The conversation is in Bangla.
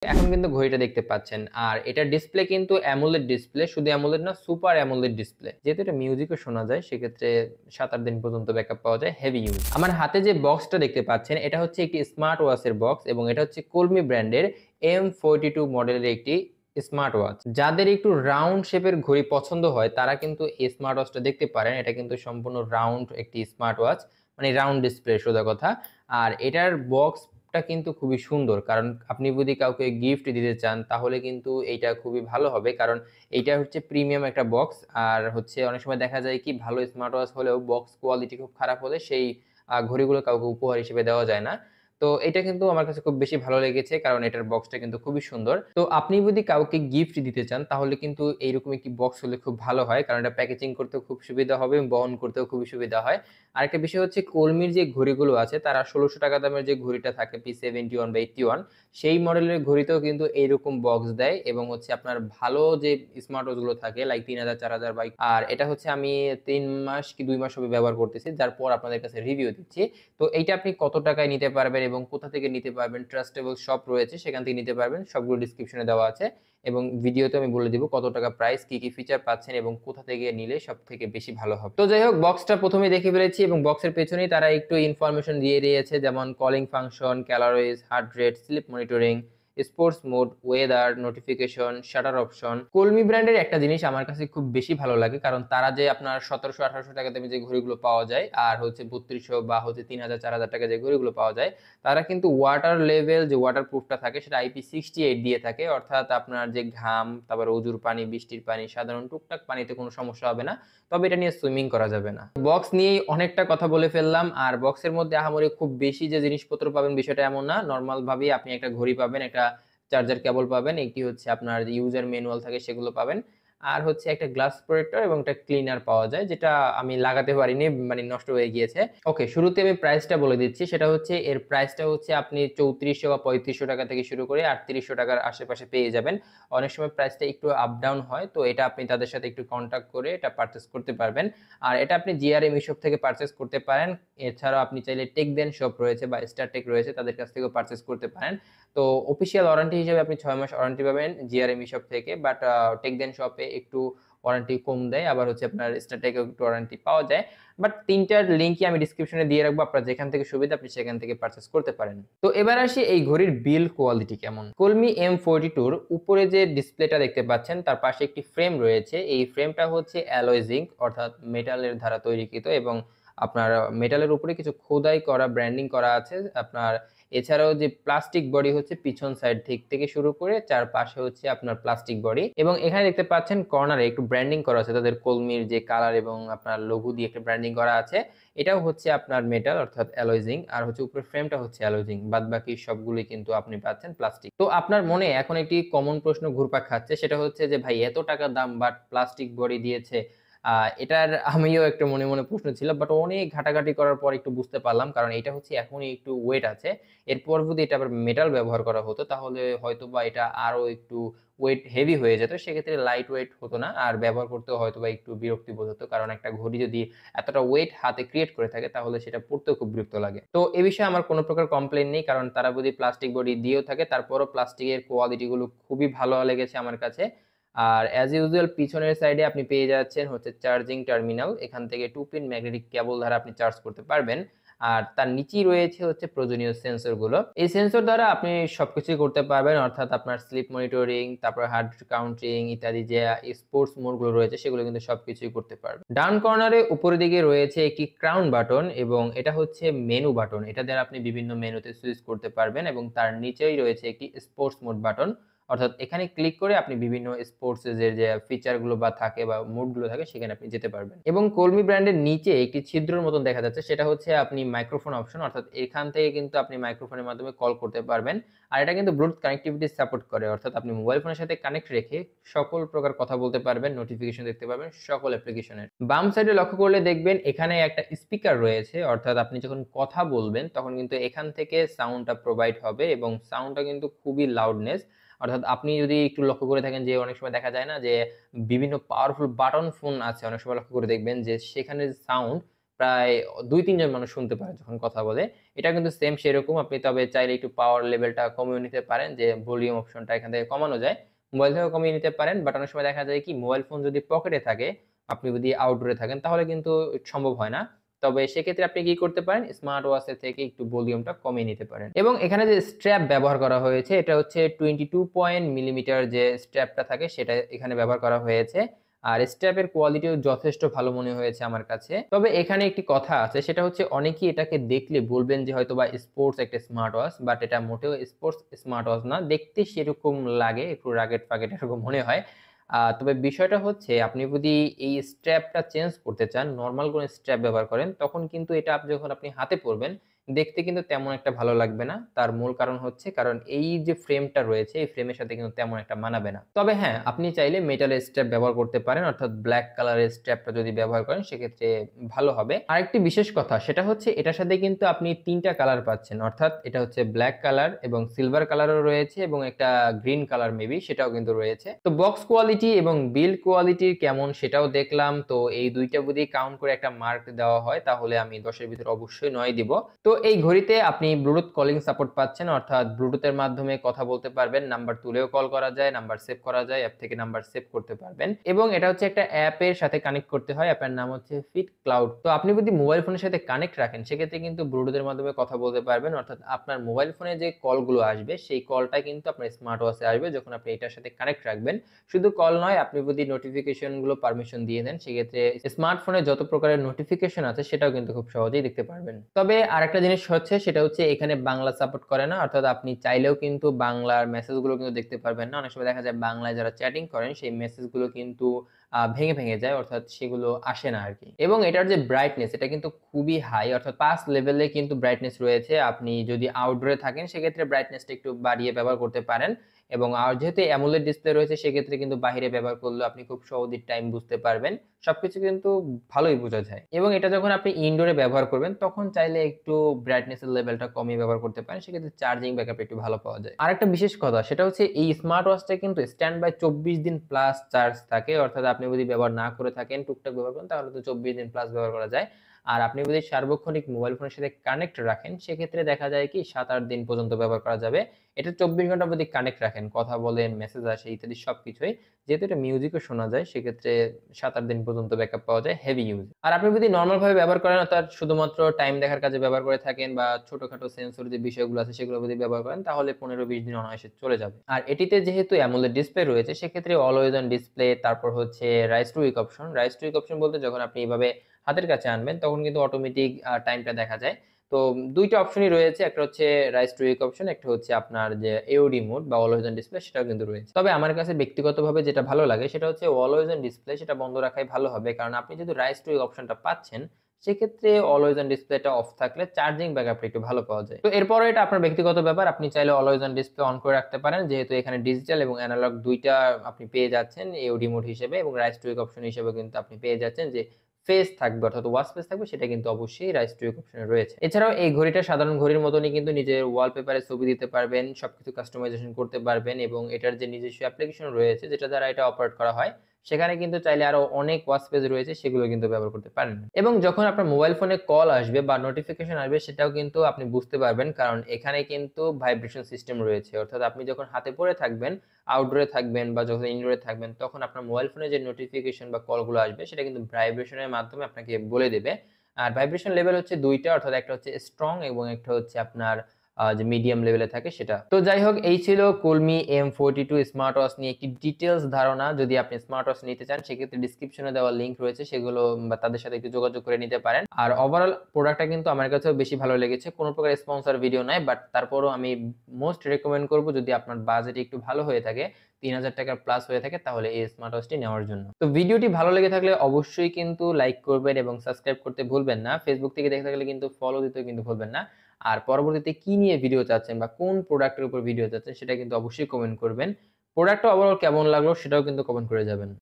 এখন কিন্তু ঘড়িটা দেখতে পাচ্ছেন, আর এটার ডিসপ্লে কিন্তু অ্যামোলেড ডিসপ্লে, শুধু অ্যামোলেড না, সুপার অ্যামোলেড ডিসপ্লে। যেহেতু এটা মিউজিকও শোনা যায়, সেক্ষেত্রে 7-8 দিন পর্যন্ত ব্যাকআপ পাওয়া যায় হেভি ইউজ। আমার হাতে যে বক্সটা দেখতে পাচ্ছেন, এটা হচ্ছে একটি স্মার্ট ওয়াচের বক্স, এবং এটা হচ্ছে কোলমি ব্র্যান্ডের M42 মডেলের একটি স্মার্ট ওয়াচ। যাদের একটু রাউন্ড শেপের ঘড়ি পছন্দ হয়, তারা কিন্তু এই স্মার্ট ওয়াচটা দেখতে পারেন। এটা কিন্তু সম্পূর্ণ রাউন্ড একটি স্মার্ট ওয়াচ, মানে রাউন্ড ডিসপ্লে সোজা কথা। আর এটার বক্সটা কিন্তু খুবই সুন্দর, কারণ আপনি যদি কাউকে গিফট দিতে চান তাহলে কিন্তু এইটা খুবই ভালো হবে, কারণ এইটা হচ্ছে প্রিমিয়াম একটা বক্স। আর হচ্ছে অনেক সময় দেখা যায় কি, ভালো স্মার্ট ওয়াচ হলেও বক্স কোয়ালিটি খুব খারাপ হলে সেই ঘড়িগুলো কাউকে উপহার হিসেবে দেওয়া যায় না। তো এটা কিন্তু আমার কাছে খুব বেশি ভালো লেগেছে, কারণ এটার বক্সটা কিন্তু খুবই সুন্দর। তো আপনি যদি কাউকে গিফট দিতে চান তাহলে কিন্তু এইরকম একটি বক্স হলে খুব ভালো হয়, কারণ এটা প্যাকেজিং করতেও খুব সুবিধা হবে এবং বহন করতেও খুবই সুবিধা হয়। আরেকটা বিষয় হচ্ছে, কলমির যে ঘড়িগুলো আছে তারা ১৬০০ টাকা দামের যে ঘড়িটা থাকে P71 বা 81, সেই মডেলের ঘড়িতেও কিন্তু এইরকম বক্স দেয়, এবং হচ্ছে আপনার ভালো যে স্মার্ট ওয়াচ গুলো থাকে লাইক ৩০০০ ৪০০০ বাইক। আর এটা হচ্ছে আমি ৩ মাস কি ২ মাস হবে ব্যবহার করতেছি, যার পর আপনাদের কাছে রিভিউ দিচ্ছি। তো এইটা আপনি কত টাকায় নিতে পারবেন এবং কোথা থেকে নিতে পারবেন, ট্রাস্টেবল শপ রয়েছে সেখান থেকে নিতে পারবেন, সবগুলো ডিসক্রিপশনে দেওয়া আছে, এবং ভিডিওতে আমি বলে দিব কত টাকা প্রাইস, কি কি ফিচার পাচ্ছেন এবং কোথা থেকে নিলে সব থেকে বেশি ভালো হবে। তো যাই হোক, বক্সটা প্রথমে দেখে ফেলেছি, এবং বক্সের পেছনেই তারা একটু ইনফরমেশন দিয়ে দিয়েছে, যেমন calling function, calories, heart rate, slip monitoring, sports mode, weather, notification, shutter option. কলমি ব্র্যান্ডের একটা জিনিস আমার কাছে খুব বেশি ভালো লাগে, কারণ তারা যে আপনার ১৭০০-১৮০০ টাকা দামে যে ঘড়িগুলো পাওয়া যায়, আর হচ্ছে ৩২০০ বা হচ্ছে ৩০০০-৪০০০ টাকা যে ঘড়িগুলো পাওয়া যায়, তারা কিন্তু ওয়াটার লেভেল যে ওয়াটার প্রুফটা থাকে সেটা IP68 দিয়ে থাকে, অর্থাৎ আপনার যে ঘাম, তারপর অজুর পানি, বৃষ্টির পানি, সাধারণ টুকটাক পানিতে কোনো সমস্যা হবে না, তবে এটা নিয়ে সুইমিং করা যাবে না। বক্স নিয়েই অনেকটা কথা বলে ফেললাম। আর বক্সের মধ্যে আহামরি খুব বেশি যে জিনিসপত্র পাবেন বিষয়টা এমন না। নরমাল ভাবেই আপনি একটা ঘড়ি পাবেন, একটা চার্জার কেবল পাবেন, একটি হচ্ছে আপনার যে ইউজার ম্যানুয়াল থাকে সেগুলো পাবেন। আর হচ্ছে একটা গ্লাস প্রোটেক্টর এবং একটা ক্লিনার পাওয়া যায়, যেটা আমি লাগাতে পারিনি, মানে নষ্ট হয়ে গিয়েছে। ওকে, শুরুতে আমি প্রাইসটা বলে দিচ্ছি। সেটা হচ্ছে, এর প্রাইসটা হচ্ছে আপনি ৩৪০০ বা ৩৫০০ টাকা থেকে শুরু করে ৩৮০০ টাকার আশেপাশে পেয়ে যাবেন। অনেক সময় প্রাইসটা একটু আপ ডাউন হয়, তো এটা আপনি তাদের সাথে একটু কন্টাক্ট করে এটা পারচেজ করতে পারবেন। আর এটা আপনি জিআরএম শপ থেকে পারচেজ করতে পারেন। এছাড়াও আপনি চাইলে টেকদেন শপ রয়েছে বা স্টারটেক রয়েছে, তাদের কাছ থেকেও পারচেজ করতে পারেন। তো অফিসিয়াল ওয়ারেন্টি হিসেবে আপনি ৬ মাস ওয়ারেন্টি পাবেন জিআরএম শপ থেকে, বাট টেকদেন শপে একটু ওয়ারেন্টি কম দেয়, আবার হচ্ছে আপনার স্টারটেকেও একটু ওয়ারেন্টি পাওয়া যায়। বাট ৩ টার লিংকই আমি ডেসক্রিপশনে দিয়ে রাখবো, আপনার যেখান থেকে সুবিধা আপনি সেখান থেকে পারচেজ করতে পারেন। তো এবার আসি এই ঘড়ির বিল্ড কোয়ালিটি কেমন। কলমি M42 র উপরে যে ডিসপ্লেটা দেখতে পাচ্ছেন, তার পাশে একটি ফ্রেম রয়েছে। এই ফ্রেমটা হচ্ছে অ্যালয় জিঙ্ক, অর্থাৎ মেটালের দ্বারা তৈরিকৃত, এবং আপনার মেটালের উপরে কিছু খোদাই করা, ব্র্যান্ডিং করা আছে আপনার। এছাড়াও যে প্লাস্টিক বডি হচ্ছে পিছন সাইড থেকে শুরু করে চারপাশে হচ্ছে আপনার প্লাস্টিক বডি, এবং এখানে দেখতে পাচ্ছেন কর্নারে একটু ব্র্যান্ডিং করা আছে, তাদের কলমির যে কালার এবং আপনার লোগো দিয়ে একটা ব্র্যান্ডিং করা আছে। এটাও হচ্ছে আপনার মেটাল, অর্থাৎ অ্যালয় জিঙ্ক, আর হচ্ছে উপরের ফ্রেমটা হচ্ছে অ্যালয় জিঙ্ক, বাদ বাকি সবগুলোই কিন্তু আপনি পাচ্ছেন প্লাস্টিক। তো আপনার মনে এখন একটি কমন প্রশ্ন ঘুরপাক খাচ্ছে, সেটা হচ্ছে যে ভাই, এত টাকা দাম বাট প্লাস্টিক বডি দিয়েছে। এটার আমিও একটা মনে মনে প্রশ্ন ছিল, বাট অনেক ঘাটাঘাটি করার পর একটু বুঝতে পারলাম, কারণ এটা হচ্ছে এখনই একটু ওয়েট আছে। এরপর যদি এটা আবার মেটাল ব্যবহার করা হতো তাহলে হয়তোবা এটা আরো একটু ওয়েট হেভি হয়ে যেত, সেক্ষেত্রে লাইট ওয়েট হতো না, আর ব্যবহার করতেও হয়তোবা একটু বিরক্তি বোধ হতো, কারণ একটা ঘড়ি যদি এতটা ওয়েট হাতে ক্রিয়েট করে থাকে তাহলে সেটা পড়তেও খুব বিরক্ত লাগে। তো এ বিষয়ে আমার কোনো প্রকার কমপ্লেন নেই, কারণ তারা যদি প্লাস্টিক বডি দিয়েও থাকে তারপরও প্লাস্টিকের কোয়ালিটি গুলো খুবই ভালো লেগেছে আমার কাছে। আর অ্যাজ ইউজুয়াল পিছনের সাইডে আপনি পেয়ে যাচ্ছেন হচ্ছে চার্জিং টার্মিনাল, এখান থেকে 2 পিন ম্যাগনেটিক কেবল দ্বারা আপনি চার্জ করতে পারবেন। আর তার নিচেই রয়েছে হচ্ছে প্রয়োজনীয় সেন্সর গুলো। এই সেন্সর দ্বারা আপনি সবকিছুই করতে পারবেন, অর্থাৎ আপনার স্লিপ মনিটরিং, তারপর হার্ট কাউন্টিং ইত্যাদি যে স্পোর্টস মোড গুলো রয়েছে সেগুলো কিন্তু সবকিছুই করতে পারবেন। ডান কর্নারে উপরের দিকে রয়েছে একটি ক্রাউন বাটন, এবং এটা হচ্ছে মেনু বাটন, এটা দ্বারা আপনি বিভিন্ন মেনুতে সুইচ করতে পারবেন, এবং তার নিচেই রয়েছে একটি স্পোর্টস মোড বাটন, অর্থাৎ এখানে ক্লিক করে আপনি বিভিন্ন স্পোর্টস এর যে ফিচার গুলো বা থাকে বা মোড গুলো থাকে সেখানে আপনি যেতে পারবেন। এবং কলমি ব্র্যান্ডের নিচে একটি ছিদ্রের মতন দেখা যাচ্ছে, সেটা হচ্ছে আপনি মাইক্রোফোন অপশন, অর্থাৎ এখান থেকে কিন্তু আপনি মাইক্রোফোনের মাধ্যমে কল করতে পারবেন। আর এটা কিন্তু ব্লুটুথ কানেক্টিভিটি সাপোর্ট করে, অর্থাৎ আপনি মোবাইল ফোনের সাথে কানেক্ট রেখে সকল প্রকার কথা বলতে পারবেন, নোটিফিকেশন দেখতে পারবেন সকল অ্যাপ্লিকেশনের। বাম সাইডে লক্ষ্য করলে দেখবেন এখানে একটা স্পিকার রয়েছে, অর্থাৎ আপনি যখন কথা বলবেন তখন কিন্তু এখান থেকে সাউন্ডটা প্রোভাইড হবে, এবং সাউন্ডটা কিন্তু খুবই লাউডনেস। অর্থাৎ আপনি যদি একটু লক্ষ্য করে থাকেন যে অনেক সময় দেখা যায় না যে বিভিন্ন পাওয়ারফুল বাটন ফোন আছে, অনেক সময় লক্ষ্য করে দেখবেন যে সেখানে সাউন্ড প্রায় ২-৩ জন মানুষ শুনতে পারে যখন কথা বলে। এটা কিন্তু সেম সেরকম। আপনি তবে চাইলে একটু পাওয়ার লেভেলটা কমিয়ে নিতে পারেন, যে ভলিউম অপশনটা এখান থেকে কমানো যায়। মোবাইল থেকেও কমিয়ে নিতে পারেন, বাট অনেক সময় দেখা যায় কি মোবাইল ফোন যদি পকেটে থাকে, আপনি যদি আউটডোরে থাকেন তাহলে কিন্তু সম্ভব হয় না। তবে সেক্ষেত্রে আপনি কি করতে পারেন, স্মার্ট ওয়াচের থেকে একটু ভলিউমটা কমিয়ে নিতে পারেন। এবং এখানে যে স্ট্র্যাপ ব্যবহার করা হয়েছে এটা হচ্ছে 22 পয়েন্ট মিলিমিটার যে স্ট্র্যাপটা থাকে সেটা এখানে ব্যবহার করা হয়েছে। আর স্ট্র্যাপের কোয়ালিটিও যথেষ্ট ভালো মনে হয়েছে আমার কাছে। তবে এখানে একটি কথা আছে, সেটা হচ্ছে অনেকেই এটাকে দেখলে বলবেন যে হয়তোবা স্পোর্টস একটা স্মার্ট ওয়াচ, বাট এটা মোটেও স্পোর্টস স্মার্ট ওয়াচ না। দেখতে সেরকম লাগে, একটু রাগেড-ফাগেড এরকম মনে হয়। তবে বিষয়টা হচ্ছে আপনি যদি এই স্ট্র্যাপটা চেঞ্জ করতে চান, নরমাল কোনো স্ট্র্যাপ ব্যবহার করেন, তখন কিন্তু এটা যখন আপনি হাতে পড়বেন, দেখতে কিন্তু তেমন একটা ভালো লাগবে না। তার মূল কারণ হচ্ছে কারণ এই যে ফ্রেমটা রয়েছে, এই ফ্রেমের সাথে কিন্তু তেমন একটা মানাবে না। তবে হ্যাঁ, আপনি চাইলে মেটালের স্ট্র্যাপ ব্যবহার করতে পারেন, অর্থাৎ ব্লাক কালারের স্ট্র্যাপটা যদি ব্যবহার করেন সেক্ষেত্রে ভালো হবে। আরেকটি বিশেষ কথা সেটা হচ্ছে এটার সাথে কিন্তু আপনি ৩ টা কালার পাচ্ছেন। অর্থাৎ এটা হচ্ছে ব্লাক কালার এবং সিলভার কালারও রয়েছে এবং একটা গ্রিন কালার মেবি সেটাও কিন্তু রয়েছে। তো বক্স কোয়ালিটি এবং বিল্ড কোয়ালিটি কেমন সেটাও দেখলাম। তো এই ২ টা যদি কাউন্ট করে একটা মার্ক দেওয়া হয় তাহলে আমি ১০ এর ভিতরে অবশ্যই ৯ দিব। তো এই ঘড়িতে আপনি ব্লুটুথ কলিং সাপোর্ট পাচ্ছেন, অর্থাৎ ব্লুটুথের মাধ্যমে কথা বলতে পারবেন, নাম্বার তুলেও কল করা যায়, নাম্বার সেভ করা যায়, অ্যাপ থেকে নাম্বার সেভ করতে পারবেন। এবং এটা হচ্ছে একটা অ্যাপের সাথে কানেক্ট করতে হয়, অ্যাপের নাম হচ্ছে ফিট ক্লাউড। তো আপনি যদি মোবাইল ফোনের সাথে কানেক্ট রাখেন সেক্ষেত্রে কিন্তু ব্লুটুথের মাধ্যমে কথা বলতে পারবেন, অর্থাৎ আপনার মোবাইল ফোনে যে কলগুলো আসবে সেই কলটা কিন্তু আপনার স্মার্ট ওয়াচে আসবে যখন আপনি এটার সাথে কানেক্ট রাখবেন। শুধু কল নয়, আপনি যদি নোটিফিকেশন গুলো পারমিশন দিয়ে দেন সেক্ষেত্রে স্মার্টফোনে যত প্রকারের নোটিফিকেশন আছে সেটাও কিন্তু খুব সহজেই দেখতে পারবেন। তবে আরেকটা জিনিস হচ্ছে সেটা হচ্ছে এখানে বাংলা সাপোর্ট করে না, অর্থাৎ আপনি চাইলেও কিন্তু বাংলার মেসেজগুলো কিন্তু দেখতে পারবেন না। অনেক সময় দেখা যায় বাংলায় যারা চ্যাটিং করেন সেই মেসেজগুলো কিন্তু ভেঙে যায়, অর্থাৎ সেগুলো আসে না আরকি। এবং এটার যে ব্রাইটনেস এটা কিন্তু খুবই হাই, অর্থাৎ ৫ লেভেলে কিন্তু ব্রাইটনেস রয়েছে। আপনি যদি আউটডোরে থাকেন সেক্ষেত্রে ব্রাইটনেসটা একটু বাড়িয়ে ব্যবহার করতে পারেন। এবং যেহেতু অ্যামোলেড ডিসপ্লে রয়েছে সেক্ষেত্রে কিন্তু বাহিরে ব্যবহার করলেও আপনি খুব সহজেই টাইম বুঝতে পারবেন। সবকিছু কিন্তু ভালোই বোঝা যায়। এবং এটা যখন আপনি ইনডোরে ব্যবহার করবেন তখন চাইলে একটু ব্রাইটনেস এর লেভেলটা কমিয়ে ব্যবহার করতে পারেন। সেক্ষেত্রে চার্জিং ব্যাকআপ একটু ভালো পাওয়া যায়। আরেকটা বিশেষ কথা সেটা হচ্ছে এই স্মার্ট ওয়াচটা কিন্তু স্ট্যান্ড বাই ২৪ দিন প্লাস চার্জ থাকে। অর্থাৎ আপনি যদি ব্যবহার না করে থাকেন, টুকটাক ব্যবহার করেন তাহলে তো ২৪ দিন প্লাস ব্যবহার করা যায়। আর আপনি যদি সার্বক্ষণিক মোবাইল ফোনের সাথে কানেক্ট রাখেন সেক্ষেত্রে দেখা যায় কি ৭-৮ দিন পর্যন্ত ব্যবহার করা যাবে। এটা ২৪ ঘন্টা যদি কানেক্ট রাখেন, কথা বলেন, মেসেজ আসে ইত্যাদি সবকিছুই। যেহেতু এটা মিউজিকও শোনা যায় সেক্ষেত্রে ৭-৮ দিন পর্যন্ত ব্যাকআপ পাওয়া যায় হেভি ইউজ। আর আপনি যদি নরমাল ভাবে ব্যবহার করেন, অর্থাৎ শুধুমাত্র টাইম দেখার কাজে ব্যবহার করে থাকেন বা ছোটখাটো সেন্সর যে বিষয়গুলো আছে সেগুলো যদি ব্যবহার করেন তাহলে ১৫-২০ দিন অনায়াসে চলে যাবে। আর এটিতে যেহেতু অ্যামোলেড ডিসপ্লে রয়েছে সেক্ষেত্রে অলওয়েজ অন ডিসপ্লে, তারপর হচ্ছে raise to wake option. Raise to wake option বলতে যখন আপনি এভাবে হাতের কাছে আনবেন তখন কিন্তু অটোমেটিক টাইমটা দেখা যায়। তো ২ টা অপশনই রয়েছে। একটা হচ্ছে রাইজ টু উইক অপশন, একটা হচ্ছে আপনার যে এওডি মোড বা অলওয়েজ অন ডিসপ্লে সেটাও কিন্তু রয়েছে। তবে আমার কাছে ব্যক্তিগতভাবে যেটা ভালো লাগে সেটা হচ্ছে অলওয়েজ অন ডিসপ্লে, সেটা বন্ধ রাখাই ভালো হবে। কারণ আপনি যদি রাইজ টু উইক অপশনটা পাচ্ছেন সেক্ষেত্রে অলওয়েজ অন ডিসপ্লেটা অফ থাকলে চার্জিং ব্যাকআপটা একটু ভালো পাওয়া যায়। তো এরপরও এটা আপনার ব্যক্তিগত ব্যাপার। আপনি চাইলে অলওয়েজ অন ডিসপ্লে অন করে রাখতে পারেন। যেহেতু এখানে ডিজিটাল এবং এনালগ ২ টা আপনি পেয়ে যাচ্ছেন এওডি মোড হিসেবে, এবং রাইজ টু উইক অপশন হিসেবে কিন্তু আপনি পেয়ে যাচ্ছেন যে ফেস থাকবে, অর্থাৎ ওয়াচ ফেস থাকবে, সেটা কিন্তু অবশ্যই রাইজ টু উইক অপশনে রয়েছে। এছাড়াও এই ঘড়িটা সাধারণ ঘড়ির মতনই কিন্তু নিজের ওয়ালপেপারে ছবি দিতে পারবেন, সবকিছু কাস্টমাইজেশন করতে পারবেন এবং এটার যে নিজস্ব অ্যাপ্লিকেশন রয়েছে যেটা দ্বারা এটা অপারেট করা হয় সেখানে কিন্তু চাইলে আরো অনেক ওয়াচ পেজ রয়েছে সেগুলো কিন্তু ব্যবহার করতে পারেন। এবং যখন আপনার মোবাইল ফোনে কল আসবে বা নোটিফিকেশন আসবে সেটাও কিন্তু আপনি বুঝতে পারবেন, কারণ এখানে কিন্তু ভাইব্রেশন সিস্টেম রয়েছে। অর্থাৎ আপনি যখন হাতে পড়ে থাকবেন, আউটডোরে থাকবেন বা যখন ইনডোরে থাকবেন তখন আপনার মোবাইল ফোনে যে নোটিফিকেশন বা কলগুলো আসবে সেটা কিন্তু ভাইব্রেশনের মাধ্যমে আপনাকে বলে দেবে। আর ভাইব্রেশন লেভেল হচ্ছে ২ টা, অর্থাৎ একটা হচ্ছে স্ট্রং এবং একটা হচ্ছে আপনার যে মিডিয়াম লেভেলে থাকে সেটা। তো যাই হোক, এই ছিল Realme M42 স্মার্ট ওয়াচ নিয়ে একটি ডিটেইলস ধারণা। যদি আপনি স্মার্ট ওয়াচ নিতে চান সেক্ষেত্রে ডেসক্রিপশনে দেওয়া লিংক রয়েছে, সেগুলো বা তাদের সাথে একটু যোগাযোগ করে নিতে পারেন। আর ওভারঅল প্রোডাক্টটা কিন্তু আমার কাছেও বেশি ভালো লেগেছে। কোন প্রকার স্পন্সর ভিডিও নাই, বাট তারপরও আমি মোস্ট রেকমেন্ড করব যদি আপনার বাজেট একটু ভালো হয়ে থাকে, ৳৩,০০০ প্লাস হয়ে থাকে তাহলে এই স্মার্ট ওয়াচটি নেওয়ার জন্য। তো ভিডিওটি ভালো লেগে থাকলে অবশ্যই কিন্তু লাইক করবেন এবং সাবস্ক্রাইব করতে ভুলবেন না। ফেসবুক থেকে দেখে থাকলে কিন্তু ফলো দিতেও কিন্তু ভুলবেন না। আর পরবর্তীতে কি নিয়ে ভিডিও চাচ্ছেন বা কোন প্রোডাক্টের উপর ভিডিও চাচ্ছেন সেটা কিন্তু অবশ্যই কমেন্ট করবেন। প্রোডাক্টটা ওভারঅল কেমন লাগলো সেটাও কিন্তু কমেন্ট করে যাবেন।